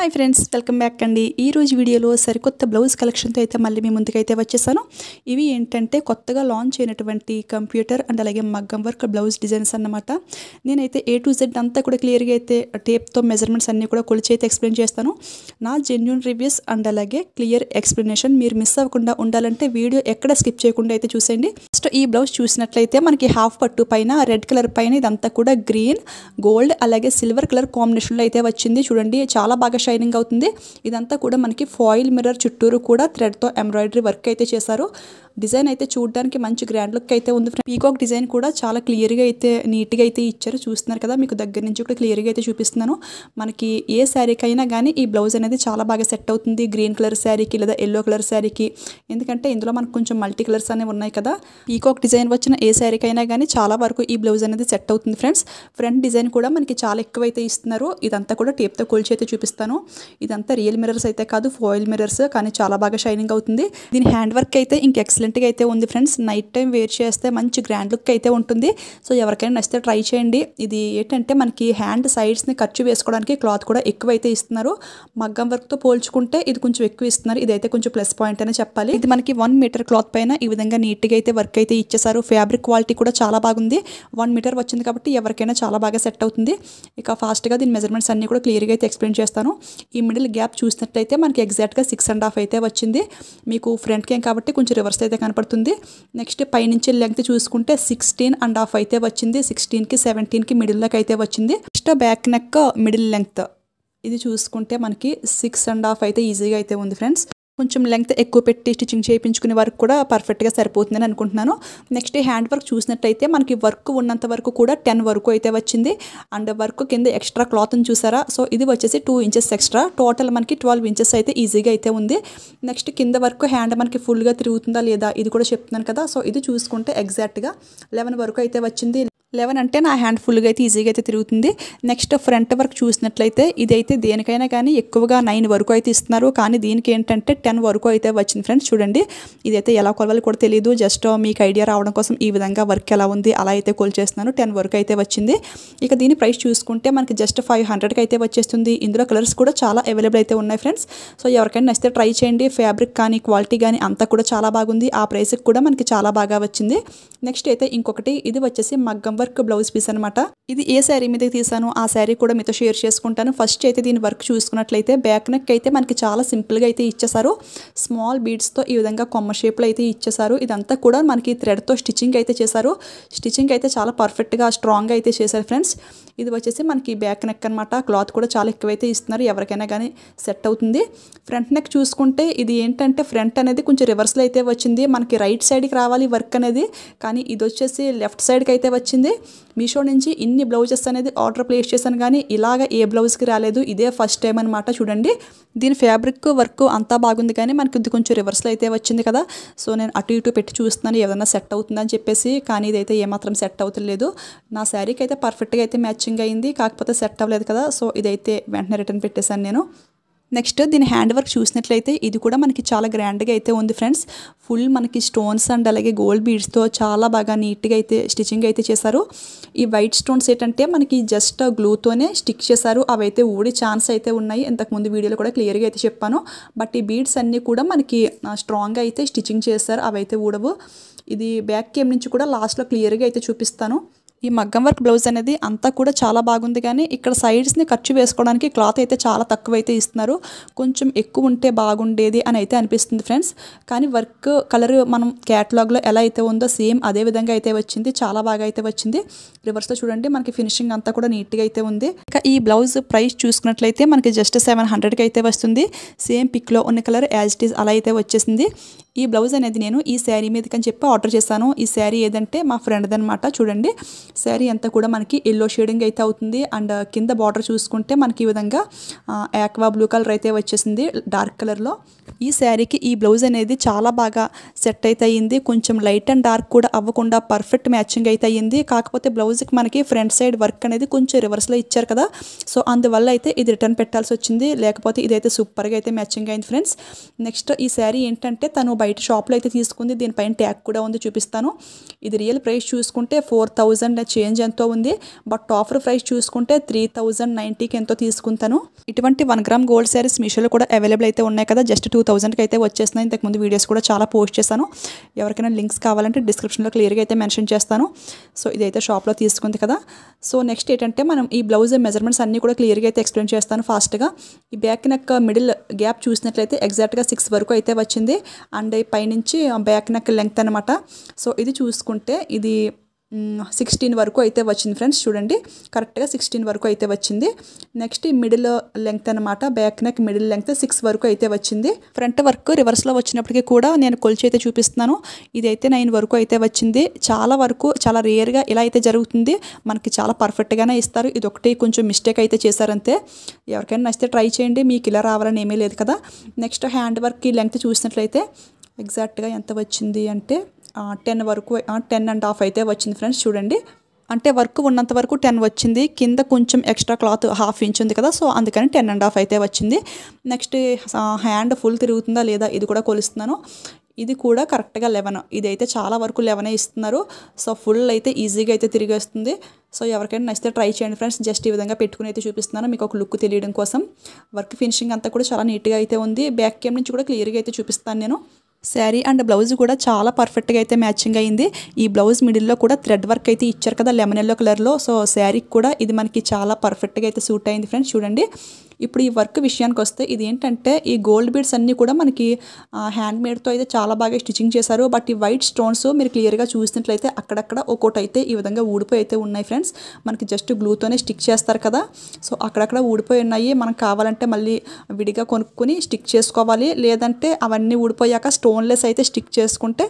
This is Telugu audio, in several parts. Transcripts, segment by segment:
హాయ్ ఫ్రెండ్స్, వెల్కమ్ బ్యాక్ అండి. ఈ రోజు వీడియోలో సరికొత్త బ్లౌజ్ కలెక్షన్తో అయితే మళ్ళీ మీ ముందుకైతే వచ్చేసాను. ఇవి ఏంటంటే కొత్తగా లాంచ్ అయినటువంటి కంప్యూటర్ అండ్ అలాగే మగ్గం వర్క్ బ్లౌజ్ డిజైన్స్ అన్నమాట. నేనైతే A to Z అంతా కూడా క్లియర్గా అయితే టేప్తో మెజర్మెంట్స్ అన్నీ కూడా కొలిచి అయితే ఎక్స్ప్లెయిన్ చేస్తాను. నా జెన్యూన్ రివ్యూస్ అండ్ అలాగే క్లియర్ ఎక్స్ప్లెనేషన్ మీరు మిస్ అవ్వకుండా ఉండాలంటే వీడియో ఎక్కడ స్కిప్ చేయకుండా అయితే చూసేయండి. ఫస్ట్ ఈ బ్లౌజ్ చూసినట్లయితే మనకి హాఫ్ పట్టు పైన రెడ్ కలర్ పైన ఇదంతా కూడా గ్రీన్, గోల్డ్ అలాగే సిల్వర్ కలర్ కాంబినేషన్లో అయితే వచ్చింది. చూడండి, చాలా బాగా షైనింగ్ అవుతుంది. ఇదంతా కూడా మనకి ఫాయిల్ మిర్రర్ చుట్టూరు కూడా థ్రెడ్తో ఎంబ్రాయిడరీ వర్క్ అయితే చేశారు. డిజైన్ అయితే చూడడానికి మంచి గ్రాండ్ లుక్ అయితే ఉంది. పీకాక్ డిజైన్ కూడా చాలా క్లియర్గా అయితే నీట్గా అయితే ఇచ్చారు. చూస్తున్నారు కదా, మీకు దగ్గర నుంచి కూడా క్లియర్గా అయితే చూపిస్తున్నాను. మనకి ఏ శారీకైనా కానీ ఈ బ్లౌజ్ అనేది చాలా బాగా సెట్ అవుతుంది. గ్రీన్ కలర్ శారీకి లేదా ఎల్లో కలర్ శారీకి, ఎందుకంటే ఇందులో మనకు కొంచెం మల్టీ కలర్స్ అనేవి ఉన్నాయి కదా. పీకాక్ డిజైన్ వచ్చిన ఏ శారీకైనా కానీ చాలా వరకు ఈ బ్లౌజ్ అనేది సెట్ అవుతుంది ఫ్రెండ్స్. ఫ్రంట్ డిజైన్ కూడా మనకి చాలా ఎక్కువైతే ఇస్తున్నారు. ఇదంతా కూడా టేప్తో కొలిచి అయితే చూపిస్తాను. ఇదంతా రియల్ మిర్రర్స్ అయితే కాదు, ఫాయిల్ మిర్రర్స్, కానీ చాలా బాగా షైనింగ్ అవుతుంది. దీని హ్యాండ్ వర్క్ అయితే ఇంక ఎక్సలెంట్గా అయితే ఉంది ఫ్రెండ్స్. నైట్ టైం వేర్ చేస్తే మంచి గ్రాండ్ లుక్ అయితే ఉంటుంది. సో ఎవరికైనా నచ్చితే ట్రై చేయండి. ఇది ఏంటంటే మనకి హ్యాండ్ సైడ్స్ని ఖర్చు వేసుకోవడానికి క్లాత్ కూడా ఎక్కువైతే ఇస్తున్నారు. మగ్గం వర్క్తో పోల్చుకుంటే ఇది కొంచెం ఎక్కువ ఇస్తున్నారు. ఇదైతే కొంచెం ప్లస్ పాయింట్ అనే చెప్పాలి. ఇది మనకి 1 మీటర్ క్లాత్ పైన ఈ విధంగా నీట్గా అయితే వర్క్ అయితే ఇచ్చేసారు. ఫ్యాబ్రిక్ క్వాలిటీ కూడా చాలా బాగుంది. 1 మీటర్ వచ్చింది కాబట్టి ఎవరికైనా చాలా బాగా సెట్ అవుతుంది. ఇక ఫాస్ట్గా దీని మెజర్మెంట్స్ అన్ని కూడా క్లియర్గా అయితే ఎక్స్ప్లెయిన్ చేస్తాను. ఈ మిడిల్ గ్యాప్ చూసినట్లయితే మనకి ఎగ్జాక్ట్గా 6.5 అయితే వచ్చింది. మీకు ఫ్రంట్కి ఏం కాబట్టి కొంచెం రివర్స్ అయితే కనపడుతుంది. నెక్స్ట్ పైనుంచి లెంగ్త్ చూసుకుంటే 16.5 అయితే వచ్చింది. 16కి 17కి మిడిల్లోకి అయితే వచ్చింది. Next back neck middle length ఇది చూసుకుంటే మనకి 6.5 అయితే ఈజీగా అయితే ఉంది ఫ్రెండ్స్. కొంచెం లెంగ్త్ ఎక్కువ పెట్టి స్టిచ్చింగ్ చేయించుకునే వరకు కూడా పర్ఫెక్ట్గా సరిపోతుందని అనుకుంటున్నాను. నెక్స్ట్ హ్యాండ్ వర్క్ చూసినట్టయితే మనకి వర్క్ ఉన్నంత వరకు కూడా 10 వరకు అయితే వచ్చింది. అండ్ వర్క్ కింద ఎక్స్ట్రా క్లాత్ని చూసారా, సో ఇది వచ్చేసి 2 ఇంచెస్ ఎక్స్ట్రా. టోటల్ మనకి 12 ఇంచెస్ అయితే ఈజీగా అయితే ఉంది. నెక్స్ట్ కింద వర్క్ హ్యాండ్ మనకి ఫుల్గా తిరుగుతుందా లేదా ఇది కూడా చెప్తున్నాను కదా. సో ఇది చూసుకుంటే ఎగ్జాక్ట్గా 11 వరకు అయితే వచ్చింది. 11 అంటే నా హ్యాండ్ ఫుల్గా అయితే ఈజీగా అయితే తిరుగుతుంది. నెక్స్ట్ ఫ్రంట్ వర్క్ చూసినట్లయితే ఇదైతే దేనికైనా కానీ ఎక్కువగా 9 వరకు అయితే ఇస్తున్నారు. కానీ దీనికి ఏంటంటే 10 వరకు అయితే వచ్చింది ఫ్రెండ్స్. చూడండి, ఇదైతే ఎలా కొలవాలి కూడా తెలియదు. జస్ట్ మీకు ఐడియా రావడం కోసం ఈ విధంగా వర్క్ ఎలా ఉంది అలా అయితే కొలిచేస్తున్నాను. 10 వరకు అయితే వచ్చింది. ఇక దీని ప్రైస్ చూసుకుంటే మనకి జస్ట్ 500కి అయితే వచ్చేస్తుంది. ఇందులో కలర్స్ కూడా చాలా అవైలబుల్ అయితే ఉన్నాయి ఫ్రెండ్స్. సో ఎవరికైనా నచ్చితే ట్రై చేయండి. ఫ్యాబ్రిక్ కానీ క్వాలిటీ కానీ అంతా కూడా చాలా బాగుంది. ఆ ప్రైస్కి కూడా మనకి చాలా బాగా వచ్చింది. నెక్స్ట్ అయితే ఇంకొకటి, ఇది వచ్చేసి మగ్గం వర్క్ బ్లౌజ్ పీస్ అనమాట. ఇది ఏ శారీ మీద తీసాను ఆ శారీ కూడా మీతో షేర్ చేసుకుంటాను. ఫస్ట్ అయితే దీని వర్క్ చూసుకున్నట్లయితే బ్యాక్ నెక్ అయితే మనకి చాలా సింపుల్గా అయితే ఇచ్చేసారు. స్మాల్ బీడ్స్తో ఈ విధంగా కొమ్మ షేప్లో అయితే ఇచ్చేసారు. ఇదంతా కూడా మనకి థ్రెడ్తో స్టిచ్చింగ్ అయితే చేశారు. స్టిచ్చింగ్ అయితే చాలా పర్ఫెక్ట్గా స్ట్రాంగ్గా అయితే చేశారు ఫ్రెండ్స్. ఇది వచ్చేసి మనకి బ్యాక్ నెక్ అనమాట. క్లాత్ కూడా చాలా ఎక్కువైతే ఇస్తున్నారు. ఎవరికైనా కానీ సెట్ అవుతుంది. ఫ్రంట్ నెక్ చూసుకుంటే ఇది ఏంటంటే ఫ్రంట్ అనేది కొంచెం రివర్స్లో అయితే వచ్చింది. మనకి రైట్ సైడ్కి రావాలి వర్క్ అనేది, కానీ ఇది వచ్చేసి లెఫ్ట్ సైడ్కి అయితే వచ్చింది. మీషో నుంచి ఇన్ని బ్లౌజెస్ అనేది ఆర్డర్ ప్లేస్ చేశాను, కానీ ఇలాగ ఏ బ్లౌజ్కి రాలేదు. ఇదే ఫస్ట్ టైం అనమాట. చూడండి, దీని ఫ్యాబ్రిక్ వర్క్ అంతా బాగుంది, కానీ మనకి ఇది కొంచెం రివర్స్లో అయితే వచ్చింది కదా. సో నేను అటు ఇటు పెట్టి చూస్తున్నాను ఏదైనా సెట్ అవుతుందని చెప్పేసి, కానీ ఇదైతే ఏమాత్రం సెట్ అవుతలేదు. నా శారీకి అయితే పర్ఫెక్ట్గా అయితే మ్యాచింగ్ అయింది, కాకపోతే సెట్ అవ్వలేదు కదా. సో ఇదైతే వెంటనే రిటర్న్ పెట్టేశాను నేను. నెక్స్ట్ దీని హ్యాండ్ వర్క్ చూసినట్లయితే ఇది కూడా మనకి చాలా గ్రాండ్గా అయితే ఉంది ఫ్రెండ్స్. ఫుల్ మనకి స్టోన్స్ అండ్ అలాగే గోల్డ్ బీడ్స్తో చాలా బాగా నీట్గా అయితే స్టిచ్చింగ్ అయితే చేశారు. ఈ వైట్ స్టోన్స్ ఏంటంటే మనకి జస్ట్ గ్లూతోనే స్టిక్ చేశారు. అవి అయితే ఊడి ఛాన్స్ అయితే ఉన్నాయి. ఇంతకుముందు వీడియోలో కూడా క్లియర్గా అయితే చెప్పాను. బట్ ఈ బీడ్స్ అన్నీ కూడా మనకి స్ట్రాంగ్గా అయితే స్టిచ్చింగ్ చేస్తారు, అవి అయితే ఊడవు. ఇది బ్యాక్ కేమ్ నుంచి కూడా లాస్ట్లో క్లియర్గా అయితే చూపిస్తాను. ఈ మగ్గం వర్క్ బ్లౌజ్ అనేది అంతా కూడా చాలా బాగుంది, కానీ ఇక్కడ సైడ్స్ని ఖర్చు వేసుకోవడానికి క్లాత్ అయితే చాలా తక్కువ అయితే ఇస్తున్నారు. కొంచెం ఎక్కువ ఉంటే బాగుండేది అని అయితే అనిపిస్తుంది ఫ్రెండ్స్. కానీ వర్క్ కలర్ మనం క్యాటలాగ్లో ఎలా అయితే ఉందో సేమ్ అదే విధంగా అయితే వచ్చింది. చాలా బాగా అయితే వచ్చింది. రివర్స్లో చూడండి, మనకి ఫినిషింగ్ అంతా కూడా నీట్గా అయితే ఉంది. ఇక ఈ బ్లౌజ్ ప్రైస్ చూసుకున్నట్లయితే మనకి జస్ట్ 700కి అయితే వస్తుంది. సేమ్ పిక్లో ఉన్న కలర్ యాజ్ ఇట్ ఈజ్ అలా అయితే వచ్చేసింది. ఈ బ్లౌజ్ అనేది నేను ఈ శారీ మీదకి అని చెప్పి ఆర్డర్ చేశాను. ఈ శారీ ఏదంటే మా ఫ్రెండ్ది అనమాట. చూడండి, శారీ అంతా కూడా మనకి ఎల్లో షేడింగ్ అయితే అవుతుంది. అండ్ కింద బార్డర్ చూసుకుంటే మనకి ఈ విధంగా ఆక్వా బ్లూ కలర్ అయితే వచ్చేసింది డార్క్ కలర్లో. ఈ శారీకి ఈ బ్లౌజ్ అనేది చాలా బాగా సెట్ అయితే అయ్యింది. కొంచెం లైట్ అండ్ డార్క్ కూడా అవ్వకుండా పర్ఫెక్ట్ మ్యాచింగ్ అయితే అయ్యింది. కాకపోతే బ్లౌజ్కి మనకి ఫ్రంట్ సైడ్ వర్క్ అనేది కొంచెం రివర్స్లో ఇచ్చారు కదా, సో అందువల్ల అయితే ఇది రిటర్న్ పెట్టాల్సి వచ్చింది. లేకపోతే ఇదైతే సూపర్గా అయితే మ్యాచింగ్ అయింది ఫ్రెండ్స్. నెక్స్ట్ ఈ శారీ ఏంటంటే తను బయట షాప్లో అయితే తీసుకుంది. దీనిపైన ట్యాగ్ కూడా ఉంది, చూపిస్తాను. ఇది రియల్ ప్రైస్ చూసుకుంటే 4000 చేంజ్ ఎంతో ఉంది. బట్ ఆఫర్ ప్రైస్ చూసుకుంటే 3090కి ఎంతో తీసుకుంటాను. ఇటువంటి 1 గ్రామ్ గోల్డ్ శారీస్ మీషోలో కూడా అవైలబుల్ అయితే ఉన్నాయి కదా, జస్ట్ 2000కి అయితే వచ్చేస్తున్నాయి. ఇంతకుముందు వీడియోస్ కూడా చాలా పోస్ట్ చేశాను. ఎవరికైనా లింక్స్ కావాలంటే డిస్క్రిప్షన్లో క్లియర్గా అయితే మెన్షన్ చేస్తాను. సో ఇదైతే షాప్లో తీసుకుంది కదా. సో నెక్స్ట్ ఏంటంటే మనం ఈ బ్లౌజ్ మెజర్మెంట్స్ అన్నీ కూడా క్లియర్గా అయితే ఎక్స్ప్లెయిన్ చేస్తాను ఫాస్ట్గా. ఈ బ్యాక్ నెక్ మిడిల్ గ్యాప్ చూసినట్లయితే ఎగ్జాక్ట్గా 6 వరకు అయితే వచ్చింది. అండ్ పైనుంచి బ్యాక్ నెక్ లెంగ్త్ అనమాట. సో ఇది చూసుకుంటే ఇది 16 వరకు అయితే వచ్చింది ఫ్రెండ్స్. చూడండి, కరెక్ట్గా 16 వరకు అయితే వచ్చింది. నెక్స్ట్ ఈ మిడిల్ లెంగ్త్ అనమాట, బ్యాక్ నెక్ మిడిల్ లెంగ్త్ 6 వరకు అయితే వచ్చింది. ఫ్రంట్ వర్క్ రివర్స్లో వచ్చినప్పటికీ కూడా నేను కొలిచి అయితే చూపిస్తున్నాను. ఇదైతే 9 వరకు అయితే వచ్చింది. చాలా వరకు చాలా రేర్గా ఇలా అయితే జరుగుతుంది. మనకి చాలా పర్ఫెక్ట్గానే ఇస్తారు. ఇది ఒకటి కొంచెం మిస్టేక్ అయితే చేశారంతే. ఎవరికైనా నచ్చితే ట్రై చేయండి, మీకు ఇలా రావాలని ఏమీ లేదు కదా. నెక్స్ట్ హ్యాండ్ వర్క్ ఈ లెంగ్త్ చూసినట్లయితే ఎగ్జాక్ట్గా ఎంత వచ్చింది అంటే 10 వరకు 10.5 అయితే వచ్చింది ఫ్రెండ్స్. చూడండి, అంటే వర్క్ ఉన్నంత వరకు 10 వచ్చింది. కింద కొంచెం ఎక్స్ట్రా క్లాత్ 1/2 ఇంచ్ ఉంది కదా, సో అందుకని 10.5 అయితే వచ్చింది. నెక్స్ట్ హ్యాండ్ ఫుల్ తిరుగుతుందా లేదా ఇది కూడా కొలుస్తున్నాను. ఇది కూడా కరెక్ట్గా 11. ఇదైతే చాలా వరకు 11 ఇస్తున్నారు. సో ఫుల్ అయితే ఈజీగా అయితే తిరిగేస్తుంది. సో ఎవరికైనా నచ్చితే ట్రై చేయండి ఫ్రెండ్స్. జస్ట్ ఈ విధంగా పెట్టుకుని అయితే చూపిస్తున్నాను మీకు ఒక లుక్ తెలియడం కోసం. వర్క్ ఫినిషింగ్ అంతా కూడా చాలా నీట్గా అయితే ఉంది. బ్యాక్ క్యామ్ నుంచి కూడా క్లియర్గా అయితే చూపిస్తాను నేను. శారీ అండ్ బ్లౌజ్ కూడా చాలా పర్ఫెక్ట్గా అయితే మ్యాచింగ్ అయింది. ఈ బ్లౌజ్ మిడిల్లో కూడా థ్రెడ్ వర్క్ అయితే ఇచ్చారు కదా లెమన్ ఎల్లో కలర్లో. సో శారీకి కూడా ఇది మనకి చాలా పర్ఫెక్ట్గా అయితే సూట్ అయింది ఫ్రెండ్స్. చూడండి, ఇప్పుడు ఈ వర్క్ విషయానికి వస్తే ఇది ఏంటంటే ఈ గోల్డ్ బీడ్స్ అన్నీ కూడా మనకి హ్యాండ్ మేడ్తో అయితే చాలా బాగా స్టిచ్చింగ్ చేశారు. బట్ ఈ వైట్ స్టోన్స్ మీరు క్లియర్గా చూసినట్లయితే అక్కడక్కడ ఒక్కోటి అయితే ఈ విధంగా ఊడిపోయి అయితే ఉన్నాయి ఫ్రెండ్స్. మనకి జస్ట్ గ్లూతోనే స్టిక్ చేస్తారు కదా, సో అక్కడక్కడ ఊడిపోయి ఉన్నాయి. మనకు కావాలంటే మళ్ళీ విడిగా కొనుక్కొని స్టిక్ చేసుకోవాలి. లేదంటే అవన్నీ ఊడిపోయాక స్టోన్లెస్ అయితే స్టిక్ చేసుకుంటే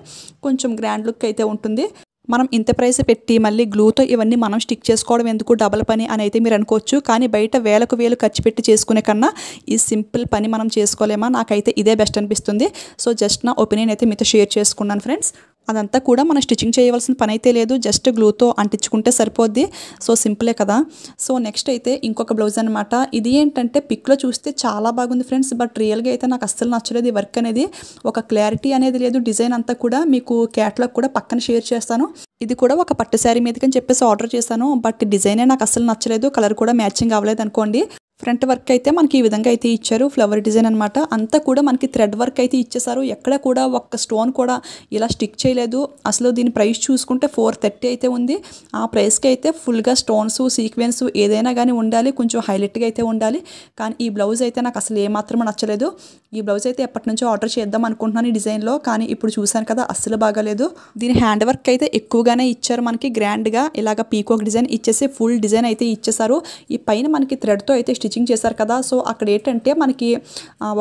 కొంచెం గ్రాండ్ లుక్ అయితే ఉంటుంది. మనం ఇంత ప్రైస్ పెట్టి మళ్ళీ గ్లూతో ఇవన్నీ మనం స్టిక్ చేసుకోవడం ఎందుకు, డబల్ పని అని అయితే మీరు అనుకోవచ్చు. కానీ బయట వేలకు వేలు ఖర్చు పెట్టి చేసుకునే కన్నా ఈ సింపుల్ పని మనం చేసుకోలేమా? నాకైతే ఇదే బెస్ట్ అనిపిస్తుంది. సో జస్ట్ నా ఒపీనియన్ అయితే మీతో షేర్ చేసుకున్నాను ఫ్రెండ్స్. అదంతా కూడా మనం స్టిచ్చింగ్ చేయవలసిన పని అయితే లేదు, జస్ట్ గ్లూతో అంటించుకుంటే సరిపోద్ది. సో సింపులే కదా. సో నెక్స్ట్ అయితే ఇంకొక బ్లౌజ్ అనమాట. ఇది ఏంటంటే పిక్లో చూస్తే చాలా బాగుంది ఫ్రెండ్స్, బట్ రియల్గా అయితే నాకు అస్సలు నచ్చలేదు. ఈ వర్క్ అనేది ఒక క్లారిటీ అనేది లేదు. డిజైన్ అంతా కూడా మీకు క్యాట్లాగ్ కూడా పక్కన షేర్ చేస్తాను. ఇది కూడా ఒక పట్టు శారీ మీదకని చెప్పేసి ఆర్డర్ చేశాను, బట్ డిజైనే నాకు అస్సలు నచ్చలేదు. కలర్ కూడా మ్యాచింగ్ అవ్వలేదు అనుకోండి. ఫ్రంట్ వర్క్ అయితే మనకి ఈ విధంగా అయితే ఇచ్చారు, ఫ్లవర్ డిజైన్ అనమాట. అంతా కూడా మనకి థ్రెడ్ వర్క్ అయితే ఇచ్చేసారు. ఎక్కడ కూడా ఒక్క స్టోన్ కూడా ఇలా స్టిక్ చేయలేదు. అసలు దీని ప్రైస్ చూసుకుంటే 430 అయితే ఉంది. ఆ ప్రైస్కి అయితే ఫుల్గా స్టోన్స్ సీక్వెన్స్ ఏదైనా కానీ ఉండాలి, కొంచెం హైలైట్గా అయితే ఉండాలి. కానీ ఈ బ్లౌజ్ అయితే నాకు అసలు ఏమాత్రం నచ్చలేదు. ఈ బ్లౌజ్ అయితే ఎప్పటి నుంచో ఆర్డర్ చేద్దాం అనుకుంటున్నాను ఈ డిజైన్లో, కానీ ఇప్పుడు చూసాను కదా అస్సలు బాగాలేదు. దీని హ్యాండ్ వర్క్ అయితే ఎక్కువగానే ఇచ్చారు మనకి, గ్రాండ్గా ఇలాగ పీకాక్ డిజైన్ ఇచ్చేసి ఫుల్ డిజైన్ అయితే ఇచ్చేసారు. ఈ పైన మనకి థ్రెడ్తో అయితే స్టిచ్చింగ్ చేశారు కదా, సో అక్కడ ఏంటంటే మనకి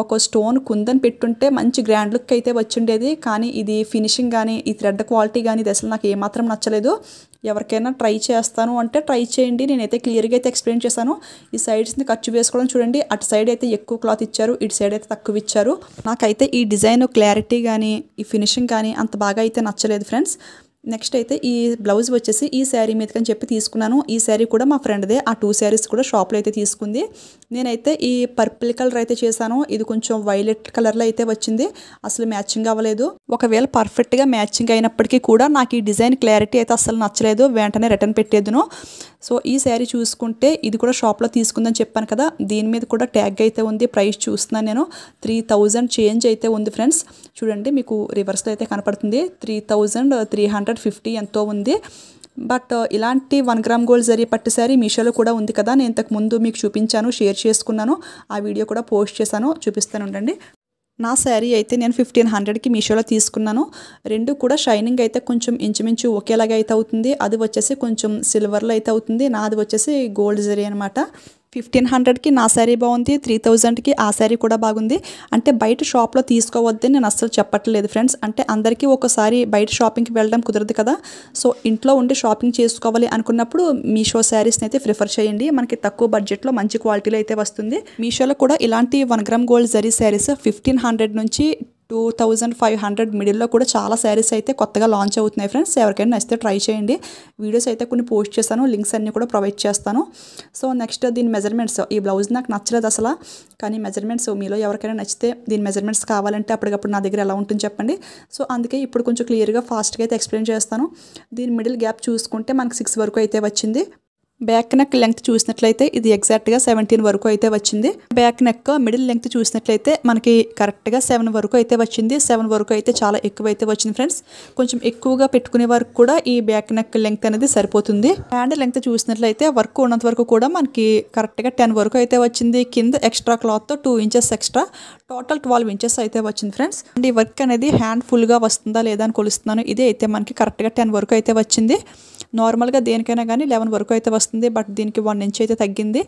ఒక స్టోన్ కుందని పెట్టుంటే మంచి గ్రాండ్ లుక్ అయితే వచ్చిండేది. కానీ ఇది ఫినిషింగ్ కానీ ఈ థ్రెడ్ క్వాలిటీ కానీ ఇది అసలు నాకు ఏమాత్రం నచ్చలేదు. ఎవరికైనా ట్రై చేస్తాను అంటే ట్రై చేయండి. నేనైతే క్లియర్గా అయితే ఎక్స్ప్లెయిన్ చేశాను. ఈ సైడ్స్ని ఖర్చు వేసుకోవడం చూడండి, అటు సైడ్ అయితే ఎక్కువ క్లాత్ ఇచ్చారు, ఇటు సైడ్ అయితే తక్కువ ఇచ్చారు. నాకైతే ఈ డిజైన్ క్లారిటీ కానీ ఈ ఫినిషింగ్ కానీ అంత బాగా అయితే నచ్చలేదు ఫ్రెండ్స్. నెక్స్ట్ అయితే ఈ బ్లౌజ్ వచ్చేసి ఈ శారీ మీదకని చెప్పి తీసుకున్నాను. ఈ శారీ కూడా మా ఫ్రెండ్దే. ఆ 2 శారీస్ కూడా షాప్లో అయితే తీసుకుంది. నేనైతే ఈ పర్పుల్ కలర్ అయితే చేశాను. ఇది కొంచెం వైలెట్ కలర్లో అయితే వచ్చింది, అసలు మ్యాచింగ్ అవ్వలేదు. ఒకవేళ పర్ఫెక్ట్గా మ్యాచింగ్ అయినప్పటికీ కూడా నాకు ఈ డిజైన్ క్లారిటీ అయితే అసలు నచ్చలేదు, వెంటనే రిటర్న్ పెట్టేదును. సో ఈ శారీ చూసుకుంటే ఇది కూడా షాప్లో తీసుకుందని చెప్పాను కదా, దీని మీద కూడా ట్యాగ్ అయితే ఉంది. ప్రైస్ చూస్తున్నాను నేను 3000 చేంజ్ అయితే ఉంది ఫ్రెండ్స్. చూడండి, మీకు రివర్స్లో అయితే కనపడుతుంది 3350 ఎంతో ఉంది. బట్ ఇలాంటి 1 గ్రామ్ గోల్డ్ జరీ పట్టు శారీ మీషోలో కూడా ఉంది కదా, నేను ఇంతకు ముందు మీకు చూపించాను, షేర్ చేసుకున్నాను, ఆ వీడియో కూడా పోస్ట్ చేశాను, చూపిస్తాను ఉండండి. నా శారీ అయితే నేను 1500కి మీషోలో తీసుకున్నాను. రెండు కూడా షైనింగ్ అయితే కొంచెం ఇంచుమించు ఒకేలాగా అయితే అవుతుంది. అది వచ్చేసి కొంచెం సిల్వర్లో అయితే అవుతుంది, నాది వచ్చేసి గోల్డ్ జరీ అనమాట. 1500కి నా శారీ బాగుంది, 3000కి ఆ శారీ కూడా బాగుంది. అంటే బయట షాప్లో తీసుకోవద్దని నేను అస్సలు చెప్పట్లేదు ఫ్రెండ్స్. అంటే అందరికీ ఒకసారి బయట షాపింగ్కి వెళ్ళడం కుదరదు కదా. సో ఇంట్లో ఉండి షాపింగ్ చేసుకోవాలి అనుకున్నప్పుడు మీషో శారీస్ని అయితే ప్రిఫర్ చేయండి. మనకి తక్కువ బడ్జెట్లో మంచి క్వాలిటీలో అయితే వస్తుంది. మీషోలో కూడా ఇలాంటి 1 గ్రామ్ గోల్డ్ జరీ శారీస్ 1500 నుంచి 2500 మిడిల్లో కూడా చాలా శారీస్ అయితే కొత్తగా లాంచ్ అవుతున్నాయి ఫ్రెండ్స్. ఎవరికైనా నచ్చితే ట్రై చేయండి. వీడియోస్ అయితే కొన్ని పోస్ట్ చేస్తాను, లింక్స్ అన్నీ కూడా ప్రొవైడ్ చేస్తాను. సో నెక్స్ట్ దీని మెజర్మెంట్స్, ఈ బ్లౌజ్ నాకు నచ్చలేదు అసలు, కానీ మెజర్మెంట్స్ మీలో ఎవరికైనా నచ్చితే దీని మెజర్మెంట్స్ కావాలంటే అప్పటికప్పుడు నా దగ్గర ఎలా ఉంటుంది చెప్పండి. సో అందుకే ఇప్పుడు కొంచెం క్లియర్గా ఫాస్ట్గా అయితే ఎక్స్ప్లెయిన్ చేస్తాను. దీని మిడిల్ గ్యాప్ చూసుకుంటే మనకి 6 వరకు అయితే వచ్చింది. బ్యాక్ నెక్ లెంగ్త్ చూసినట్లయితే ఇది ఎగ్జాక్ట్గా 17 వరకు అయితే వచ్చింది. బ్యాక్ నెక్ మిడిల్ లెంగ్త్ చూసినట్లయితే మనకి కరెక్ట్గా 7 వరకు అయితే వచ్చింది. 7 వరకు అయితే చాలా ఎక్కువ అయితే వచ్చింది ఫ్రెండ్స్. కొంచెం ఎక్కువగా పెట్టుకునే వరకు కూడా ఈ బ్యాక్ నెక్ లెంగ్త్ అనేది సరిపోతుంది. హ్యాండ్ లెంగ్త్ చూసినట్లయితే వర్క్ ఉన్నంత వరకు కూడా మనకి కరెక్ట్గా 10 వరకు అయితే వచ్చింది. కింద ఎక్స్ట్రా క్లాత్తో 2 ఇంచెస్ ఎక్స్ట్రా, టోటల్ 12 ఇంచెస్ అయితే వచ్చింది ఫ్రెండ్స్. అండ్ ఈ వర్క్ అనేది హ్యాండ్ ఫుల్గా వస్తుందా లేదా అని కొలుస్తున్నాను. ఇదే అయితే మనకి కరెక్ట్గా 10 వరకు అయితే వచ్చింది. నార్మల్గా దేనికైనా కానీ 11 వరకు అయితే వస్తుంది, బట్ దీనికి 1 ఇంచ్ అయితే తగ్గింది.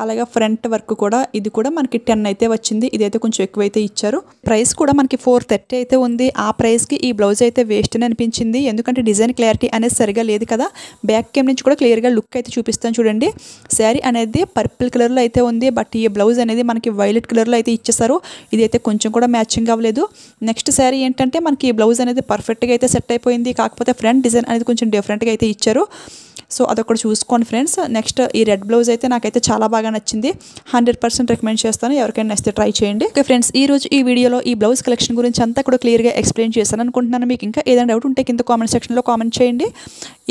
అలాగే ఫ్రంట్ వర్క్ కూడా ఇది కూడా మనకి 10 అయితే వచ్చింది. ఇదైతే కొంచెం ఎక్కువైతే ఇచ్చారు. ప్రైస్ కూడా మనకి 430 అయితే ఉంది. ఆ ప్రైస్కి ఈ బ్లౌజ్ అయితే వేస్ట్ అని అనిపించింది, ఎందుకంటే డిజైన్ క్లారిటీ అనేది సరిగా లేదు కదా. బ్యాక్ కెమ్ నుంచి కూడా క్లియర్గా లుక్ అయితే చూపిస్తాను చూడండి. శారీ అనేది పర్పుల్ కలర్లో అయితే ఉంది, బట్ ఈ బ్లౌజ్ అనేది మనకి వైలెట్ కలర్లో అయితే ఇచ్చేసారు. ఇదైతే కొంచెం కూడా మ్యాచింగ్ అవ్వలేదు. నెక్స్ట్ శారీ ఏంటంటే మనకి ఈ బ్లౌజ్ అనేది పర్ఫెక్ట్గా అయితే సెట్ అయిపోయింది, కాకపోతే ఫ్రంట్ డిజైన్ అనేది కొంచెం డిఫరెంట్గా అయితే ఇచ్చారు. సో అదొకటి చూసుకోండి ఫ్రెండ్స్. నెక్స్ట్ ఈ రెడ్ బ్లౌజ్ అయితే నాకైతే చాలా బాగా నచ్చింది. 100% రికమెండ్ చేస్తాను, ఎవరికైనా నచ్చితే ట్రై చేయండి. ఓకే ఫ్రెండ్స్, ఈ రోజు ఈ వీడియోలో ఈ బ్లౌజ్ కలెక్షన్ గురించి అంతా కూడా క్లియర్గా ఎక్స్ప్లెయిన్ చేశాను అనుకుంటున్నాను. మీకు ఇంకా ఏదైనా డౌట్ ఉంటే కింద కామెంట్ సెక్షన్లో కామెంట్ చేయండి.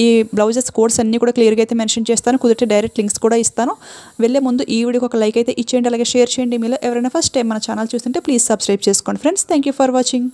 ఈ బ్లౌజెస్ కోడ్స్ అన్నీ కూడా క్లియర్గా అయితే మెన్షన్ చేస్తాను, కుదిరితే డైరెక్ట్ లింక్స్ కూడా ఇస్తాను. వెళ్ళే ముందు ఈ వీడియోకి ఒక లైక్ అయితే ఇచ్చేయండి, అలాగే షేర్ చేయండి. మీలో ఎవరైనా ఫస్ట్ టైం మన ఛానల్ చూస్తుంటే ప్లీజ్ సబ్స్క్రైబ్ చేసుకోండి friends. Thank you for watching.